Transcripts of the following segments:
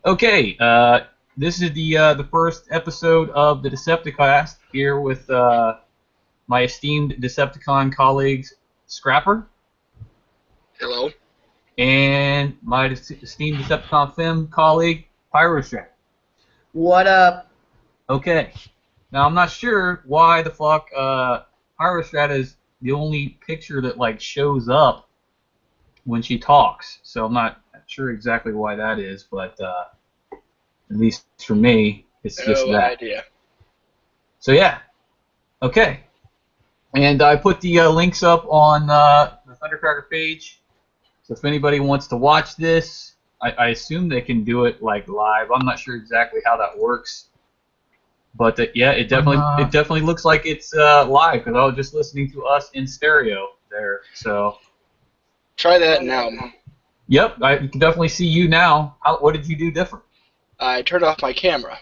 Okay, this is the first episode of the Decepticast here with my esteemed Decepticon colleagues Scrapper Hello. and my esteemed Decepticon Fem colleague Pyrostrat. What up? Okay, now I'm not sure why the fuck Pyrostrat is the only picture that like shows up when she talks, so I'm not sure exactly why that is, but at least for me, it's just No that. idea. So yeah, okay. And I put the links up on the Thundercracker page. So if anybody wants to watch this, I assume they can do it like live. I'm not sure exactly how that works, but yeah, it definitely looks like it's live because I was just listening to us in stereo there. So Try that now. yep, I can definitely see you now. What did you do different? I turned off my camera.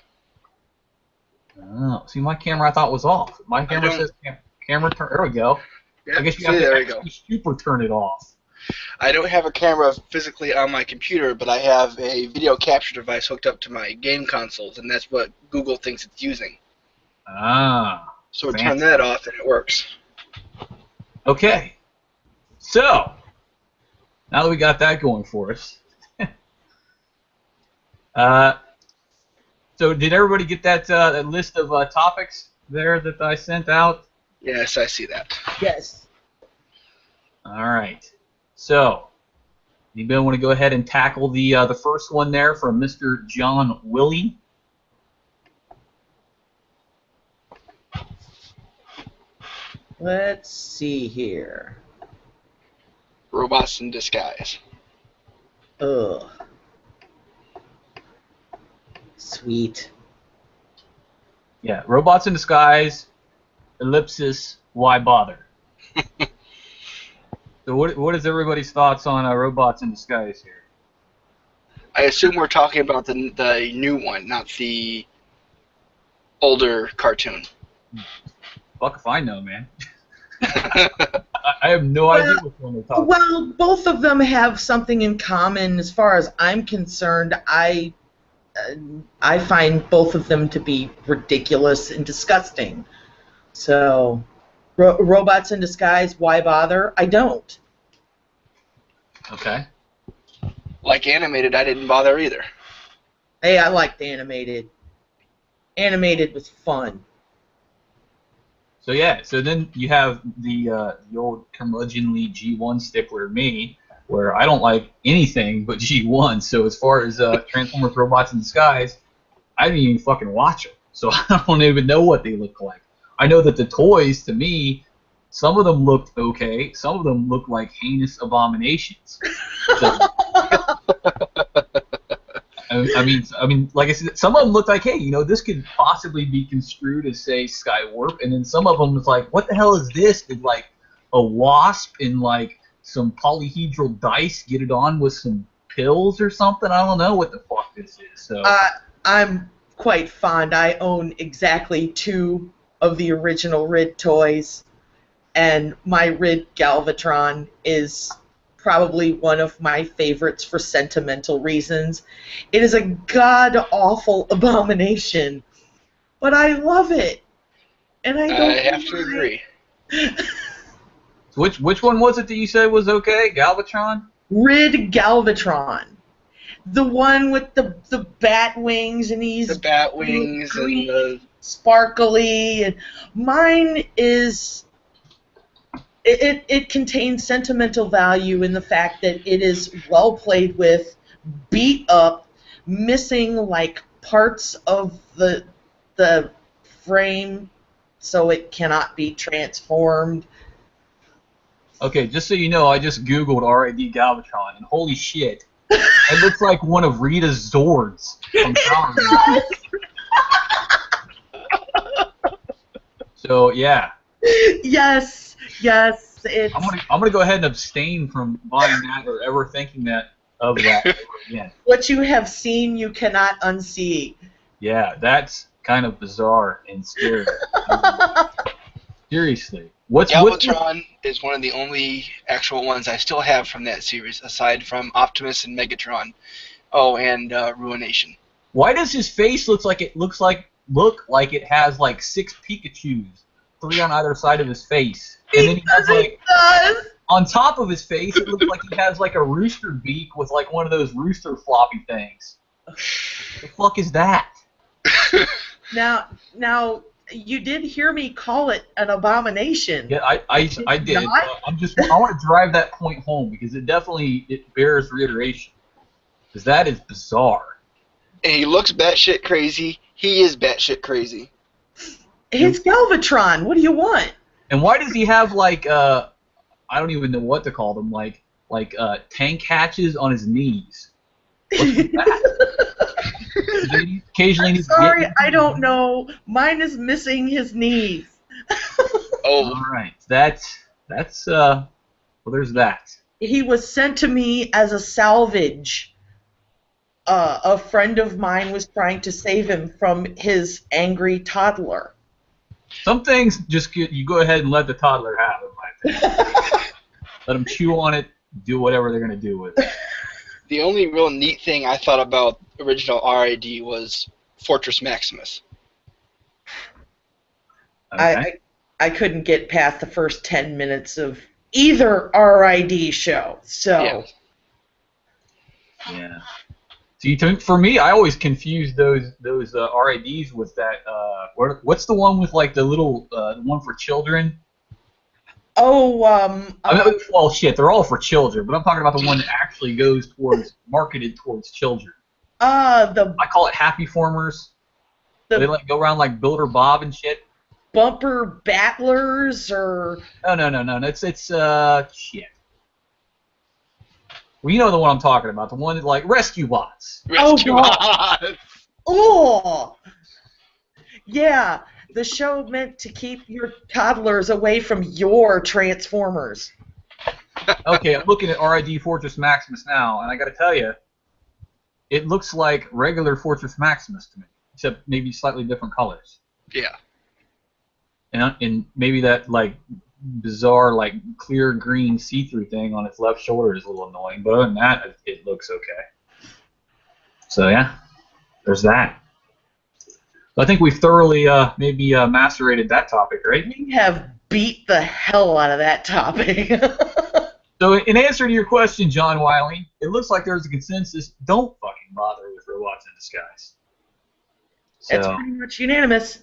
Oh, see, my camera I thought was off. My camera says camera turn. There we go. Yep, I guess you see, have there to we go. actually super turn it off. I don't have a camera physically on my computer, but I have a video capture device hooked up to my game consoles, and that's what Google thinks it's using. Ah. So I fancy. turn that off, and it works. Okay. So, now that we got that going for us, so did everybody get that list of topics there that I sent out? Yes, I see that. Yes. All right. So, anybody want to go ahead and tackle the first one there from Mr. John Willie? Let's see here. Robots in disguise. Ugh. Sweet. Yeah, robots in disguise, ellipsis, why bother? So what is everybody's thoughts on robots in disguise here? I assume we're talking about the new one, not the older cartoon. Fuck if I know, man. I have no idea which one they're talking about. Well, both of them have something in common as far as I'm concerned. I find both of them to be ridiculous and disgusting. So, robots in disguise, why bother? I don't. Okay. Like animated, I didn't bother either. Hey, I liked animated. Animated was fun. So yeah, so then you have the old curmudgeonly G1 stickler me, where I don't like anything but G1. So as far as Transformers Robots in Disguise, I didn't even fucking watch them. So I don't even know what they look like. I know that the toys, to me, some of them looked okay. Some of them looked like heinous abominations. So, I mean, like I said, some of them looked like, hey, you know, this could possibly be construed as, say, Skywarp, and then some of them was like, what the hell is this? With like a wasp and like some polyhedral dice, get it on with some pills or something. I don't know what the fuck this is. So I'm quite fond. I own exactly 2 of the original RID toys, and my RID Galvatron is probably one of my favorites for sentimental reasons. It is a god-awful abomination, but I love it, and I don't have to agree. which one was it that you said was okay? Galvatron? RID Galvatron. The one with the bat wings, and he's The bat wings green, and the... sparkly. And mine is... It contains sentimental value in the fact that it is well played with, beat up, missing like parts of the frame so it cannot be transformed. Okay, just so you know, I just Googled RID Galvatron, and holy shit, it looks like one of Rita's Zords from Power Rangers. So yeah. Yes, it's... I'm gonna go ahead and abstain from buying that or ever thinking that of that ever again. What you have seen, you cannot unsee. Yeah, that's kind of bizarre and scary. Seriously. What's Galvatron is one of the only actual ones I still have from that series, aside from Optimus and Megatron. Oh, and Ruination. Why does his face look like it has like 6 Pikachus, 3 on either side of his face, and then he has like on top of his face it looks like he has like a rooster beak with like one of those rooster floppy things. The fuck is that? Now, you did hear me call it an abomination. Yeah, I did. I want to drive that point home because it bears reiteration. Because that is bizarre. And he looks batshit crazy. He is batshit crazy. It's Galvatron. What do you want? And why does he have like I don't even know what to call them, like tank hatches on his knees? What's with that? Occasionally I'm sorry, I don't know. Mine is missing his knees. Oh. All right. That's well, there's that. He was sent to me as a salvage. A friend of mine was trying to save him from his angry toddler. Some things you go ahead and let the toddler have it, in my opinion. Let them chew on it, do whatever they're gonna do with it. The only real neat thing I thought about original RID was Fortress Maximus. Okay. I couldn't get past the first 10 minutes of either RID show, so... Yeah. See, for me, I always confuse those RIDs with that. What's the one with like the little one for children? Oh, well, shit, they're all for children, but I'm talking about the one that actually marketed towards children. I call it Happy Formers. They like go around like Builder Bob and shit. Bumper Battlers or... No. It's shit. Well, you know the one I'm talking about. The one that like Rescue Bots. Rescue Bots. Oh! Yeah, the show meant to keep your toddlers away from your Transformers. Okay, I'm looking at RID Fortress Maximus now, and I gotta tell you, it looks like regular Fortress Maximus to me, except maybe slightly different colors. Yeah. And maybe that like bizarre like clear green see-through thing on its left shoulder is a little annoying, but other than that, it looks okay. So yeah, there's that. I think we've thoroughly maybe macerated that topic, right? We have beat the hell out of that topic. So in answer to your question, John Wiley, it looks like there's a consensus. Don't fucking bother with Robots in Disguise. So, That's pretty much unanimous.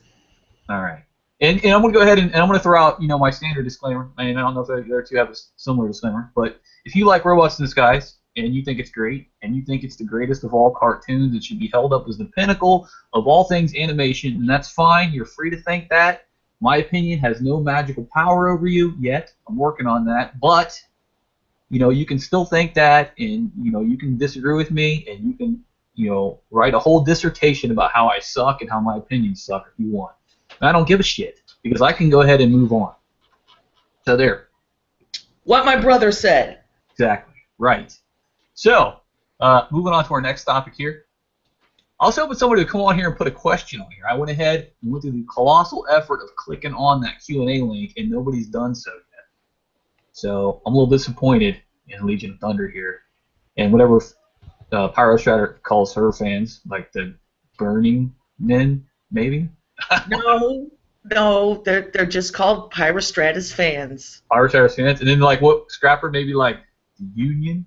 All right. And I'm going to go ahead and I'm going to throw out, my standard disclaimer. I mean, I don't know if the other two have a similar disclaimer, but if you like Robots in Disguise and you think it's great and you think it's the greatest of all cartoons, it should be held up as the pinnacle of all things animation, and that's fine. You're free to think that. My opinion has no magical power over you yet. I'm working on that, but you can still think that, and you can disagree with me, and you can write a whole dissertation about how I suck and how my opinions suck if you want. And I don't give a shit, because I can go ahead and move on. So there. What my brother said. Exactly. Right. So, moving on to our next topic here. I was hoping somebody would come on here and put a question on here. I went ahead and went through the colossal effort of clicking on that Q&A link, and nobody's done so yet. So, I'm a little disappointed in Legion of Thunder here. And whatever Pyrostrator calls her fans, like the Burning Men, maybe? No, they're just called Pyrostratus fans. Pyrostratus fans, and then like what Scrapper maybe like the Union,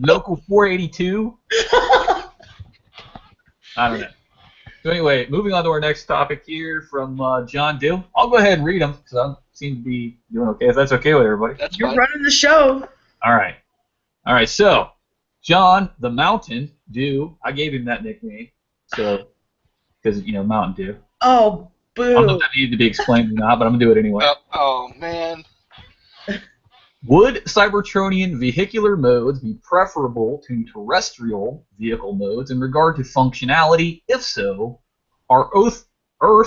Local 482. I don't know. So anyway, moving on to our next topic here from John Dill. I'll go ahead and read them because I seem to be doing okay. If that's okay with everybody. You're running the show. All right. So John the Mountain Dew. I gave him that nickname. So, because, Mountain Dew. Oh, boo. I don't know if that needed to be explained or not, but I'm going to do it anyway. Oh, man. Would Cybertronian vehicular modes be preferable to terrestrial vehicle modes in regard to functionality? If so, are Earth, I don't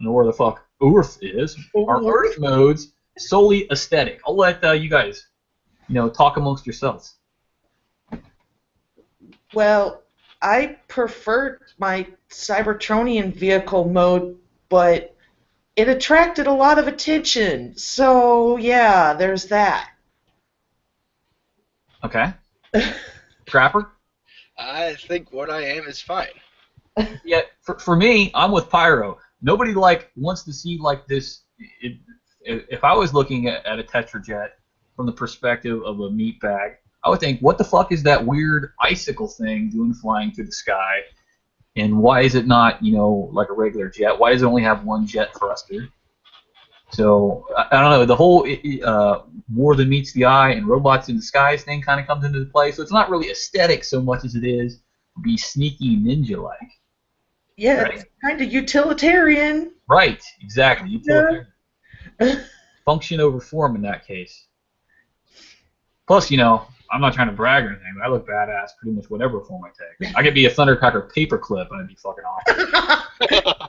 know where the fuck Earth is, are Earth modes solely aesthetic? I'll let you guys, talk amongst yourselves. Well, I preferred my Cybertronian vehicle mode but it attracted a lot of attention. So, yeah, there's that. Okay. Scrapper? I think what I am is fine. Yeah, for me, I'm with Pyro. Nobody wants to see this. If I was looking at a Tetrajet from the perspective of a meat bag, I would think, what the fuck is that weird icicle thing doing flying through the sky? And why is it not, like a regular jet? Why does it only have one jet thruster? So, I don't know, the whole more than meets the eye and robots in disguise thing kind of comes into play. So it's not really aesthetic so much as it is be sneaky ninja-like. Yeah, Right? it's kind of utilitarian. Right, exactly. Utilitarian. Function over form in that case. Plus, I'm not trying to brag or anything, but I look badass pretty much whatever form I take. I could be a Thundercracker paperclip and I'd be fucking awesome.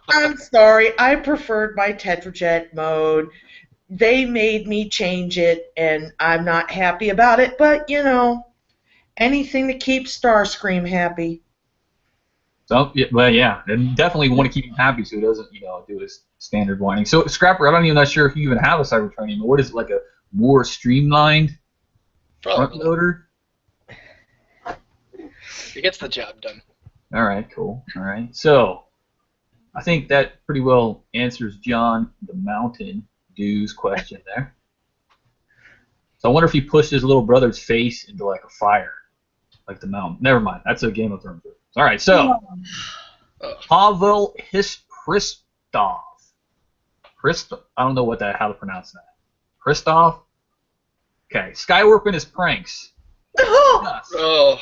I'm sorry, I preferred my Tetrajet mode. They made me change it, and I'm not happy about it, but, anything to keep Starscream happy. So, yeah, and definitely want to keep him happy so he doesn't, do his standard whining. So, Scrapper, I'm even not sure if you even have a Cybertronian, but what is it, like a more streamlined front loader? It gets the job done. All right, cool. All right. So, I think that pretty well answers John the Mountain Dew's question there. So, I wonder if he pushed his little brother's face into, like, a fire, like the mountain. Never mind. That's a Game of Thrones. All right, so Pavel Christov. I don't know how to pronounce that. Christov? Okay, Skywarp and his pranks. Oh.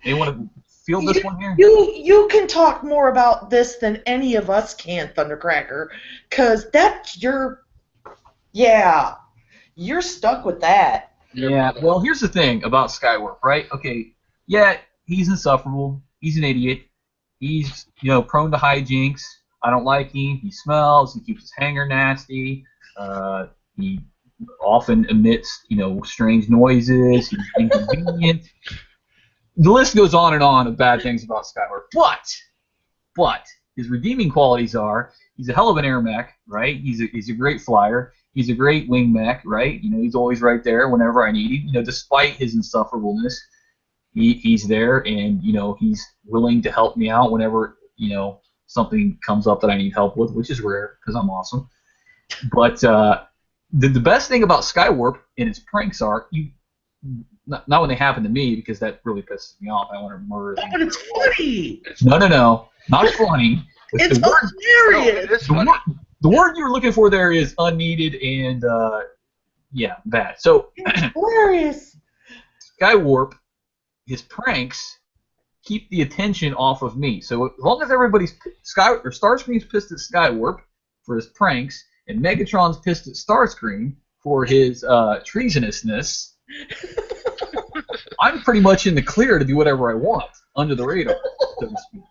Anyone want to feel this one here? You can talk more about this than any of us can, Thundercracker, because that's you're stuck with that. Yeah, well, here's the thing about Skywarp, right? Okay, yeah, he's insufferable. He's an idiot. He's, prone to hijinks. I don't like him. He smells. He keeps his hanger nasty. He often emits, strange noises. He's inconvenient. The list goes on and on of bad things about Skywarp. But his redeeming qualities are he's a hell of an air mech, right? He's a great flyer. He's a great wing mech, right? He's always right there whenever I need him. Despite his insufferableness, he's there, and he's willing to help me out whenever something comes up that I need help with, which is rare because I'm awesome. But the best thing about Skywarp and its pranks are not when they happen to me, because that really pisses me off. I want to murder them. But it's funny. No, not funny. It's hilarious. The word you were looking for there is unneeded and bad. So it's hilarious. Skywarp, his pranks keep the attention off of me. So as long as everybody's Starscream's pissed at Skywarp for his pranks, and Megatron's pissed at Starscream for his treasonousness, I'm pretty much in the clear to do whatever I want under the radar, so to speak.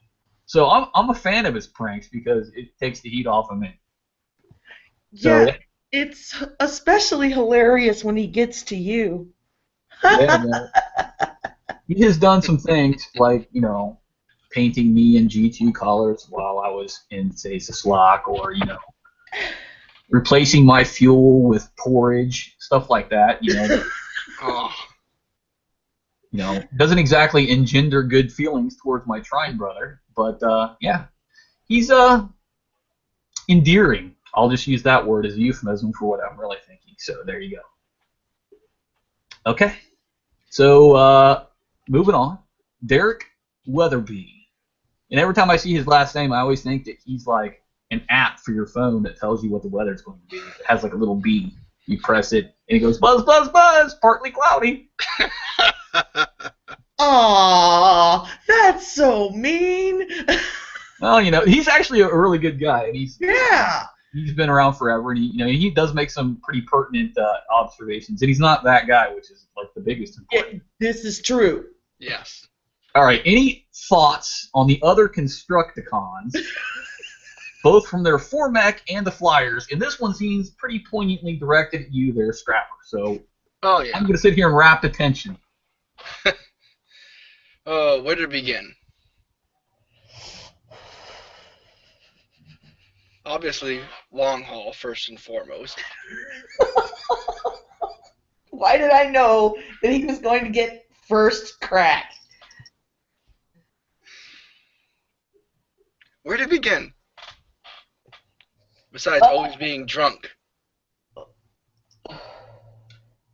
So I'm a fan of his pranks because it takes the heat off of me. So, yeah, it's especially hilarious when he gets to you. Yeah, he has done some things like, painting me in G2 colors while I was in, say, Slack, or, replacing my fuel with porridge, stuff like that, doesn't exactly engender good feelings towards my Trine brother, but, yeah, he's, endearing. I'll just use that word as a euphemism for what I'm really thinking, so there you go. Okay, so, moving on, Derek Weatherby. And every time I see his last name, I always think that he's like an app for your phone that tells you what the weather's going to be. It has like a little bee. You press it, and it goes, buzz, buzz, buzz, partly cloudy. Aww, that's so mean. Well, he's actually a really good guy, and he's been around forever, and he does make some pretty pertinent observations, and he's not that guy, which is like the biggest important. This is true. Yes. All right. Any thoughts on the other Constructicons, both from their Formec and the Flyers? And this one seems pretty poignantly directed at you there, Scrapper. So I'm going to sit here and rapt attention. Where to begin? Obviously, long haul first and foremost. Why did I know that he was going to get first crack? Where to begin? Besides always being drunk.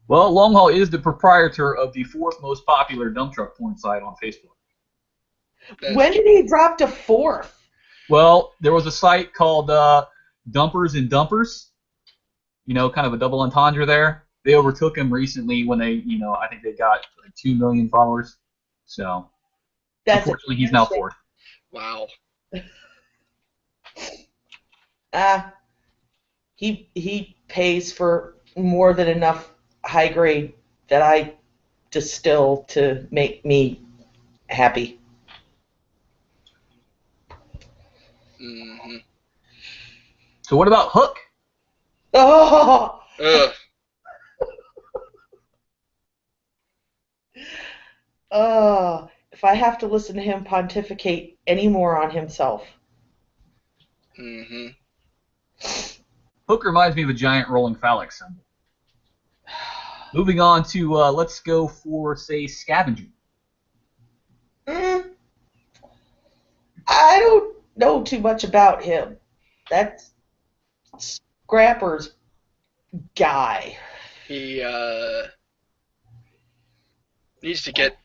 Well, Longhaul is the proprietor of the 4th most popular dump truck porn site on Facebook. When did he drop to 4th? Well, there was a site called Dumpers and Dumpers. You know, kind of a double entendre there. They overtook him recently when they, I think they got like 2 million followers. So, unfortunately, he's now 4th. Wow. He pays for more than enough high grade that I distill to make me happy. Mm-hmm. So what about Hook? Oh! Ugh. If I have to listen to him pontificate any more on himself. Mm-hmm. Hook reminds me of a giant rolling phallic symbol. Moving on to, let's go for, say, Scavenger. I don't know too much about him. That's Scrapper's guy. He needs to get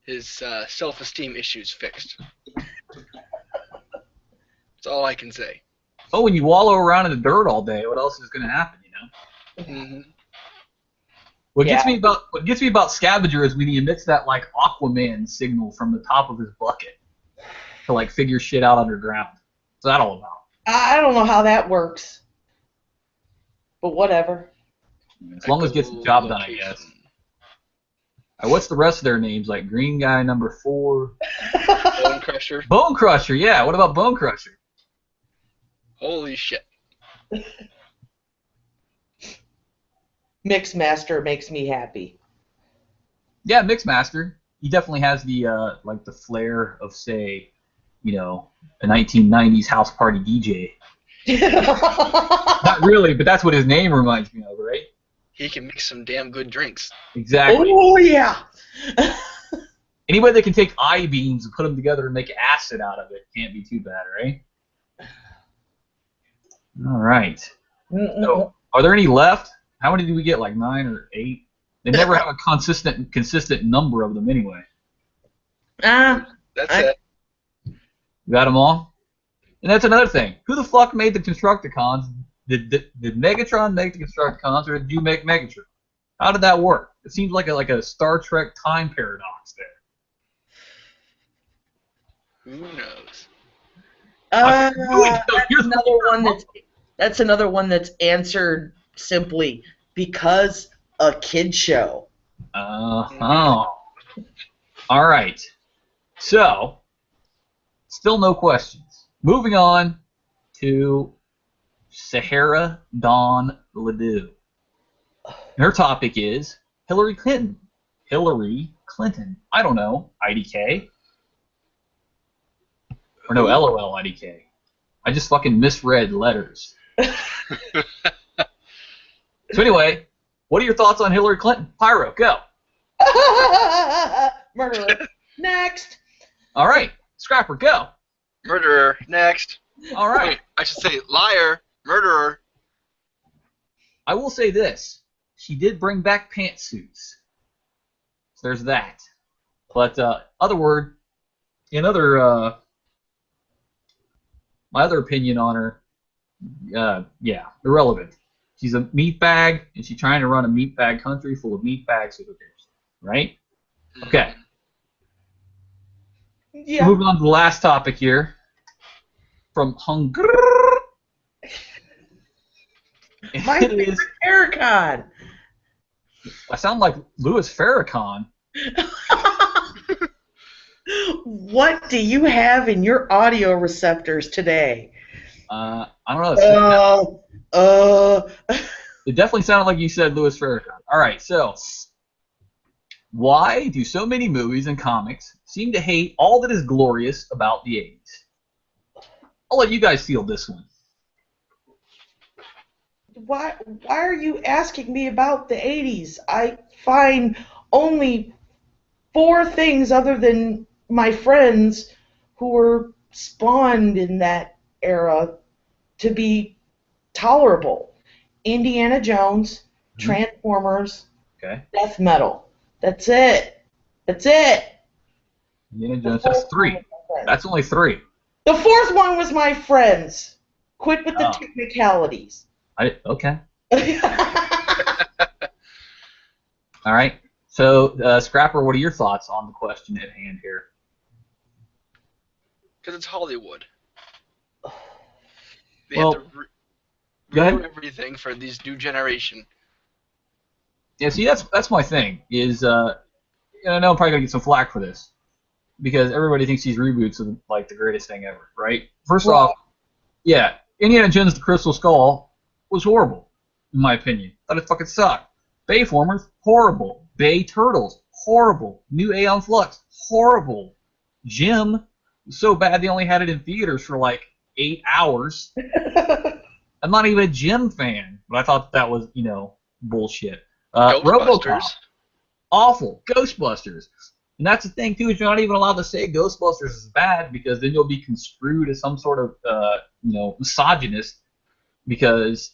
his self-esteem issues fixed. That's all I can say. Oh, when you wallow around in the dirt all day, what else is going to happen, Mm-hmm. What gets me about Scavenger is when he emits that like Aquaman signal from the top of his bucket to like figure shit out underground. What's that all about? I don't know how that works, but whatever. As long as it gets the job done, I guess. What's the rest of their names? Like Green Guy number 4. Bone Crusher. Bone Crusher, yeah. What about Bone Crusher? Holy shit. Mixmaster makes me happy. Yeah, Mixmaster. He definitely has the like the flair of, say, a 1990s house party DJ. Not really, but that's what his name reminds me of, right? He can make some damn good drinks. Exactly. Oh yeah. Anybody that can take I-beams and put them together and make acid out of it can't be too bad, right? All right. So, are there any left? How many did we get? Like 9 or 8? They never have a consistent number of them anyway. That's it. You got them all? And that's another thing. Who the fuck made the Constructicons? Did Megatron make the Constructicons, or did you make Megatron? How did that work? It seems like a Star Trek time paradox there. Who knows? That's another one that's answered simply because a kid show. All right. So, still no questions. Moving on to Sahara Dawn Ledoux. Her topic is Hillary Clinton. Hillary Clinton. I don't know. IDK. Or no, LOL IDK. I just fucking misread letters. So anyway, what are your thoughts on Hillary Clinton? Pyro, go. Murderer. Next. All right. Scrapper, go. Murderer. Next. All right. Wait, I should say liar. Murderer. I will say this. She did bring back pantsuits. So there's that. But my other opinion on her, yeah, irrelevant. She's a meatbag, and she's trying to run a meatbag country full of meatbags, so who cares, right? Okay. Yeah. Moving on to the last topic here. From Hungary. My favorite Farrakhan. I sound like Louis Farrakhan. What do you have in your audio receptors today? I don't know. It definitely sounded like you said Louis Farrakhan. All right, so Why do so many movies and comics seem to hate all that is glorious about the 80s? I'll let you guys field this one. Why are you asking me about the 80s? I find only 4 things other than my friends who were spawned in that era to be tolerable. Indiana Jones, Transformers, Okay. death metal. That's it. That's it. Indiana Jones, that's 3. That's only 3. The 4th one was my friends. Quit with the Oh. technicalities. Okay. All right. So, Scrapper, what are your thoughts on the question at hand here? Because it's Hollywood. They Well, have to go ahead. redo everything for these new generation. Yeah, see, that's my thing. Is I know I'm probably gonna get some flack for this because everybody thinks these reboots are like the greatest thing ever, right? First off, yeah, Indiana Jones: The Crystal Skull was horrible, in my opinion. Thought it fucking sucked. Bayformers, horrible. Bay Turtles, horrible. New Aeon Flux, horrible. Jim, so bad they only had it in theaters for like 8 hours. I'm not even a Jim fan, but I thought that was, bullshit. Ghostbusters. RoboCop, awful. Ghostbusters. And that's the thing, too, is you're not even allowed to say Ghostbusters is bad because then you'll be construed as some sort of, misogynist because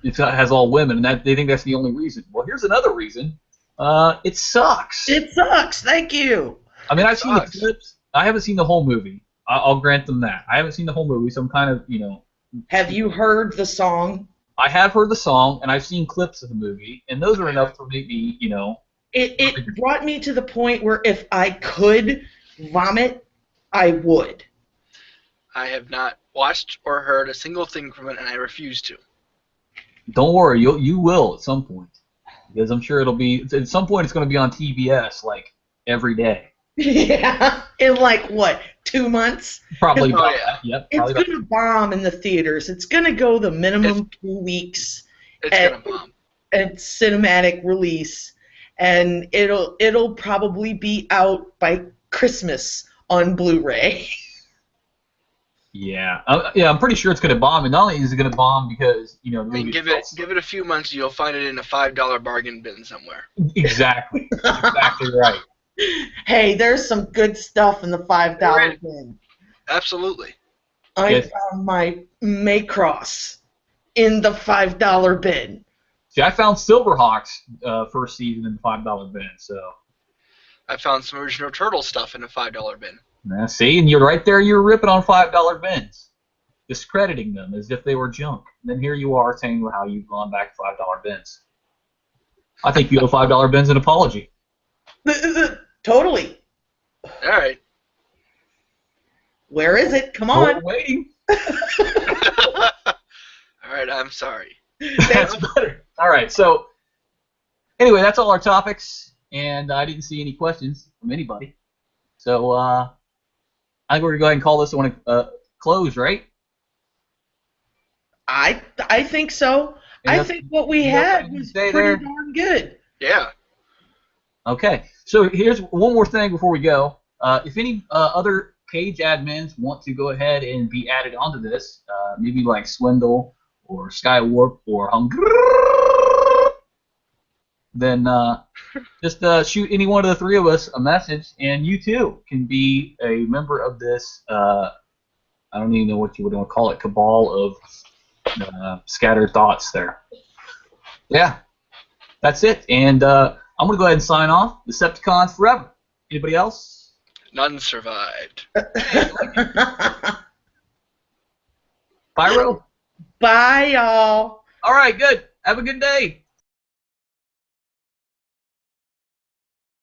it has all women, and they think that's the only reason. Well, here's another reason. It sucks. It sucks. Thank you. I mean, I've seen the clips. I haven't seen the whole movie. I'll grant them that. I haven't seen the whole movie, so I'm kind of, Have you heard the song? I have heard the song, and I've seen clips of the movie, and those are enough to make me, It brought me to the point where if I could vomit, I would. I have not watched or heard a single thing from it, and I refuse to. Don't worry, you will at some point, because I'm sure it'll be at some point. It's going to be on TBS like every day. Yeah, in like what, 2 months? Probably. Oh, yeah. Yep. It's Probably gonna bomb in the theaters. It's gonna go the minimum 2 weeks. It's gonna bomb. And cinematic release, and it'll probably be out by Christmas on Blu-ray. Yeah, I'm pretty sure it's going to bomb, and not only is it going to bomb because the I mean, movie give it a few months, you'll find it in a $5 bargain bin somewhere. Exactly right. Hey, there's some good stuff in the $5 bin. Absolutely. I found my Macross in the $5 bin. See, I found Silverhawks first season in the $5 bin, so. I found some original Turtle stuff in a $5 bin. See, and you're right there. You're ripping on $5 bins, discrediting them as if they were junk. And then here you are saying how you've gone back to $5 bins. I think you owe $5 bins an apology. Totally. All right. Where is it? Come on. We're waiting. All right, I'm sorry. That's better. All right, so anyway, that's all our topics, and I didn't see any questions from anybody. So I think we're going to go ahead and call this one a close, right? I think so. I think what we had was pretty darn good. Yeah. Okay, so here's one more thing before we go. If any other page admins want to go ahead and be added onto this, maybe like Swindle or Skywarp or Hunger, then just shoot any one of the 3 of us a message, and you too can be a member of this, I don't even know what you would want to call it, cabal of scattered thoughts there. Yeah, that's it. And I'm going to go ahead and sign off. Decepticons forever. Anybody else? None survived. Pyro? Bye, y'all. All right, good. Have a good day.